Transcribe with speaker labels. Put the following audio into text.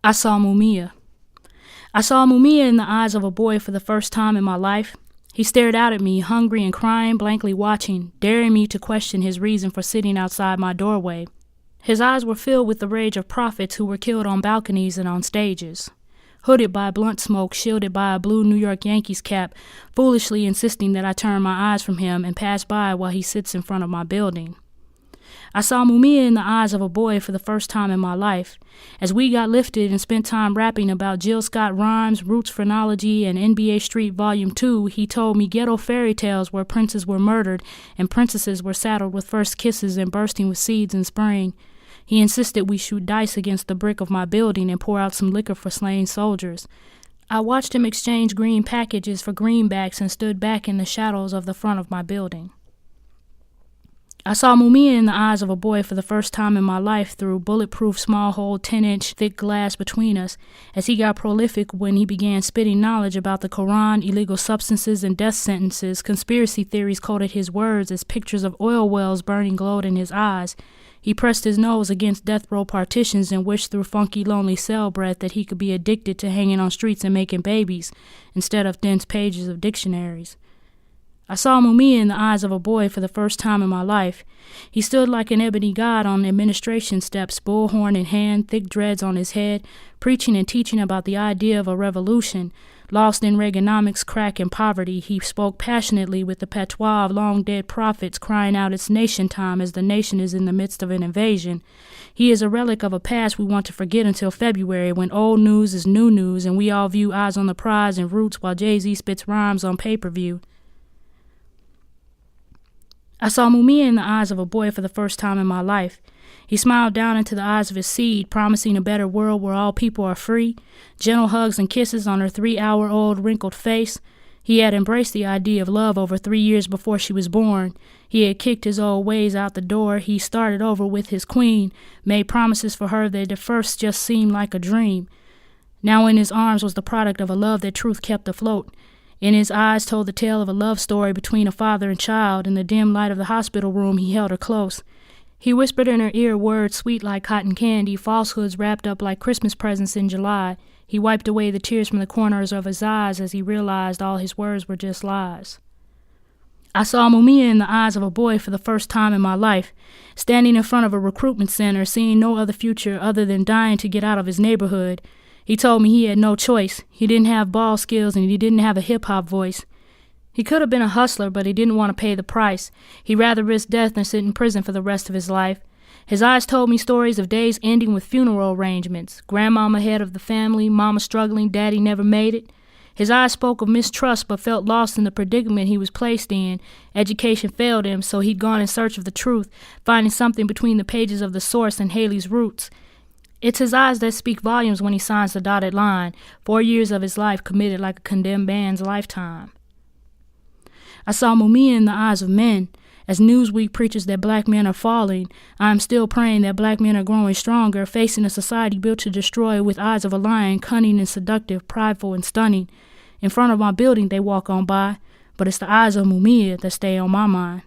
Speaker 1: I Saw Mumia. I saw Mumia in the eyes of a boy for the first time in my life. He stared out at me, hungry and crying, blankly watching, daring me to question his reason for sitting outside my doorway. His eyes were filled with the rage of prophets who were killed on balconies and on stages. Hooded by blunt smoke, shielded by a blue New York Yankees cap, foolishly insisting that I turn my eyes from him and pass by while he sits in front of my building. I saw Mumia in the eyes of a boy for the first time in my life. As we got lifted and spent time rapping about Jill Scott rhymes, roots phrenology, and NBA Street Volume 2, he told me ghetto fairy tales where princes were murdered and princesses were saddled with first kisses and bursting with seeds in spring. He insisted we shoot dice against the brick of my building and pour out some liquor for slain soldiers. I watched him exchange green packages for greenbacks and stood back in the shadows of the front of my building. I saw Mumia in the eyes of a boy for the first time in my life through bulletproof small-hole 10-inch thick glass between us as he got prolific when he began spitting knowledge about the Quran, illegal substances, and death sentences. Conspiracy theories coded his words as pictures of oil wells burning glowed in his eyes. He pressed his nose against death row partitions and wished through funky, lonely cell breath that he could be addicted to hanging on streets and making babies instead of dense pages of dictionaries. I saw Mumia in the eyes of a boy for the first time in my life. He stood like an ebony god on administration steps, bullhorn in hand, thick dreads on his head, preaching and teaching about the idea of a revolution. Lost in Reaganomics, crack, and poverty, he spoke passionately with the patois of long-dead prophets, crying out it's nation time as the nation is in the midst of an invasion. He is a relic of a past we want to forget until February, when old news is new news and we all view Eyes on the Prize and Roots while Jay-Z spits rhymes on pay-per-view. I saw Mumia in the eyes of a boy for the first time in my life. He smiled down into the eyes of his seed, promising a better world where all people are free, gentle hugs and kisses on her 3-hour-old wrinkled face. He had embraced the idea of love over 3 years before she was born. He had kicked his old ways out the door. He started over with his queen, made promises for her that at first just seemed like a dream. Now in his arms was the product of a love that truth kept afloat. In his eyes told the tale of a love story between a father and child. In the dim light of the hospital room, he held her close. He whispered in her ear words sweet like cotton candy, falsehoods wrapped up like Christmas presents in July. He wiped away the tears from the corners of his eyes as he realized all his words were just lies. I saw Mumia in the eyes of a boy for the first time in my life, standing in front of a recruitment center, seeing no other future other than dying to get out of his neighborhood. He told me he had no choice. He didn't have ball skills and he didn't have a hip-hop voice. He could have been a hustler, but he didn't want to pay the price. He'd rather risk death than sit in prison for the rest of his life. His eyes told me stories of days ending with funeral arrangements. Grandmama head of the family, mama struggling, daddy never made it. His eyes spoke of mistrust but felt lost in the predicament he was placed in. Education failed him, so he'd gone in search of the truth, finding something between the pages of The Source and Haley's Roots. It's his eyes that speak volumes when he signs the dotted line. 4 years of his life committed like a condemned man's lifetime. I saw Mumia in the eyes of men. As Newsweek preaches that black men are falling, I am still praying that black men are growing stronger, facing a society built to destroy with eyes of a lion, cunning and seductive, prideful and stunning. In front of my building they walk on by, but it's the eyes of Mumia that stay on my mind.